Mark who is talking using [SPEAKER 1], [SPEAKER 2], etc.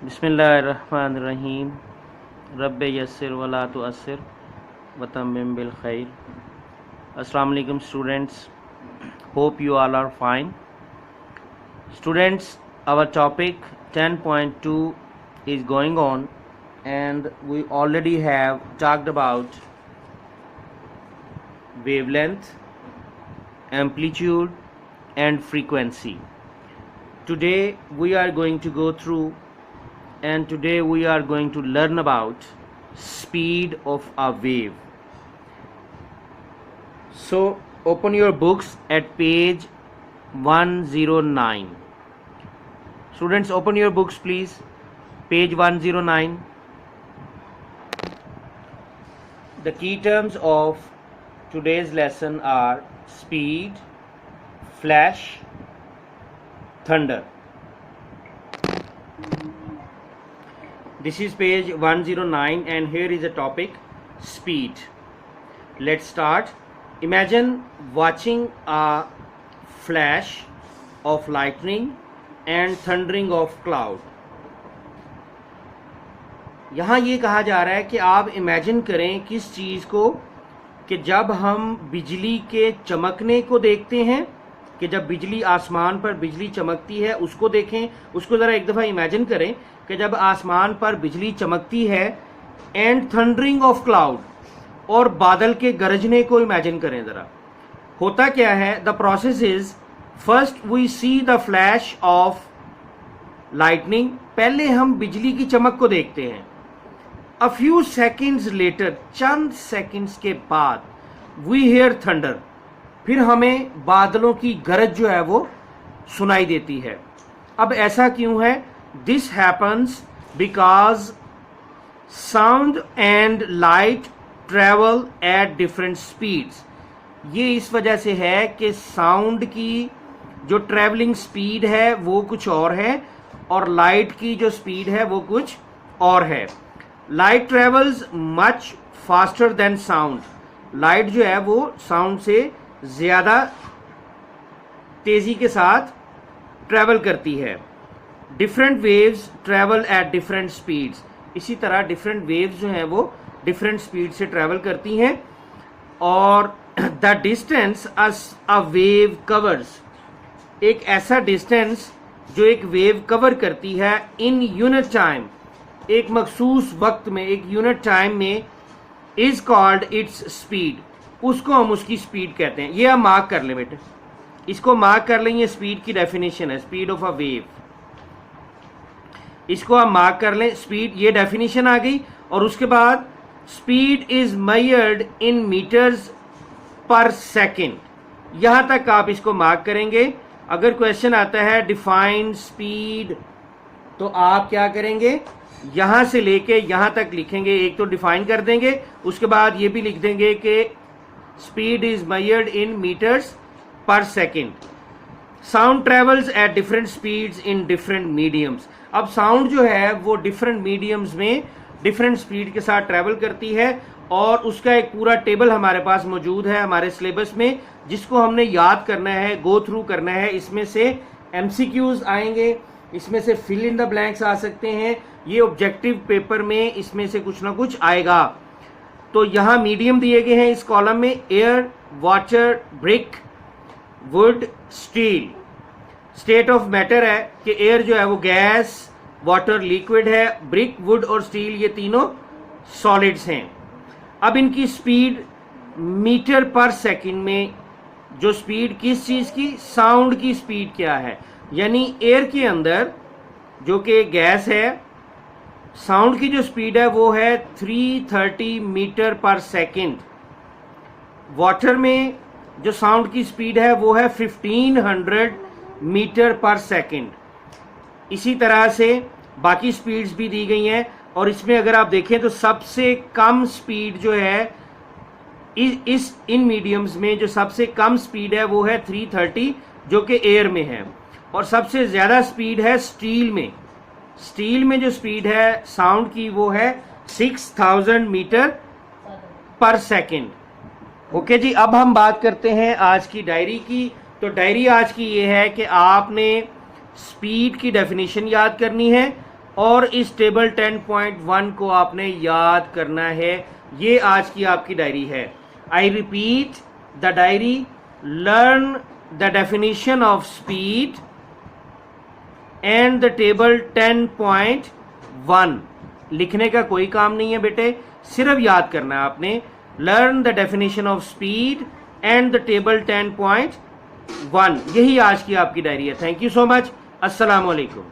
[SPEAKER 1] बिस्मिल्लाहिर्रहमानिर्रहीम रब्बे यस्सिर वला तुअस्सिर वतम्मिम बिल खैर। अस्सलाम वालेकुम students, hope you all are fine. Students, our topic 10.2 is going on and we already have talked about wavelength, amplitude and frequency. Today we are going to go through and today we are going to learn about speed of a wave. So open your books at page 109. Students, open your books please, page 109. The key terms of today's lesson are speed, flash, thunder. This is page 109 and here is the topic speed. Let's start. Imagine watching a flash of lightning and thundering of cloud. यहाँ ये कहा जा रहा है कि आप imagine करें किस चीज़ को कि जब हम बिजली के चमकने को देखते हैं, कि जब बिजली आसमान पर बिजली चमकती है उसको देखें, उसको ज़रा एक दफ़ा इमेजिन करें कि जब आसमान पर बिजली चमकती है एंड थंडरिंग ऑफ क्लाउड, और बादल के गरजने को इमेजिन करें ज़रा। होता क्या है, the process is first we see the flash of lightning, पहले हम बिजली की चमक को देखते हैं। अ फ्यू सेकेंड्स लेटर, चंद सेकेंड्स के बाद वी हेयर थंडर, फिर हमें बादलों की गरज जो है वो सुनाई देती है। अब ऐसा क्यों है? This happens because sound and light travel eight different speeds. ये इस वजह से है कि साउंड की जो ट्रेवलिंग स्पीड है वो कुछ और है और लाइट की जो स्पीड है वो कुछ और है। Light travels much faster than sound, light जो है वो साउंड से ज़्यादा तेज़ी के साथ ट्रेवल करती है। Different waves travel eight different speeds, इसी तरह डिफरेंट वेव्स जो हैं वो डिफरेंट स्पीड से ट्रेवल करती हैं। और the distance a wave covers, एक ऐसा डिस्टेंस जो एक वेव कवर करती है इन यूनिट टाइम, एक मखसूस वक्त में, एक यूनिट टाइम में, इज कॉल्ड इट्स स्पीड, उसको हम उसकी स्पीड कहते हैं। ये हम मार्क कर लें बेटे, इसको मार्क कर लें, ये स्पीड की डेफिनेशन है, स्पीड ऑफ अ वेव, इसको हम मार्क कर लें। स्पीड, ये डेफिनेशन आ गई। और उसके बाद speed is measured in metres per second, यहां तक आप इसको मार्क करेंगे। अगर क्वेश्चन आता है डिफाइन स्पीड, तो आप क्या करेंगे, यहां से लेके यहां तक लिखेंगे, एक तो डिफाइन कर देंगे, उसके बाद ये भी लिख देंगे कि speed is measured in metres per second. Sound travels at different speeds in different mediums. अब साउंड जो है वो डिफरेंट मीडियम्स में डिफरेंट स्पीड के साथ ट्रेवल करती है और उसका एक पूरा टेबल हमारे पास मौजूद है हमारे सिलेबस में, जिसको हमने याद करना है, गो थ्रू करना है। इसमें से एमसीक्यूज आएंगे, इसमें से फिल इन द ब्लैंक्स आ सकते हैं, ये ऑब्जेक्टिव पेपर में इसमें से कुछ ना कुछ आएगा। तो यहाँ मीडियम दिए गए हैं इस कॉलम में, air, water, brick, would, steel. State of matter है कि एयर जो है वो गैस, वाटर लिक्विड है, ब्रिक, वुड और स्टील ये तीनों सॉलिड्स हैं। अब इनकी स्पीड मीटर पर सेकंड में, जो स्पीड किस चीज की, साउंड की स्पीड क्या है, यानी एयर के अंदर जो कि गैस है, साउंड की जो स्पीड है वो है 330 मीटर पर सेकंड। वाटर में जो साउंड की स्पीड है वो है 1500 मीटर पर सेकंड। इसी तरह से बाकी स्पीड्स भी दी गई हैं और इसमें अगर आप देखें तो सबसे कम स्पीड जो है इन मीडियम्स में जो सबसे कम स्पीड है वो है 330 जो कि एयर में है, और सबसे ज़्यादा स्पीड है स्टील में। स्टील में जो स्पीड है साउंड की वो है 6000 मीटर पर सेकंड। ओके जी, अब हम बात करते हैं आज की डायरी की। तो डायरी आज की ये है कि आपने स्पीड की डेफिनेशन याद करनी है और इस टेबल 10.1 को आपने याद करना है। ये आज की आपकी डायरी है। I repeat the diary, learn the definition of speed and the table 10.1। लिखने का कोई काम नहीं है बेटे, सिर्फ याद करना है आपने। Learn the definition of speed and the table 10.1। यही आज की आपकी डायरी है। Thank you so much. अस्सलाम वालेकुम।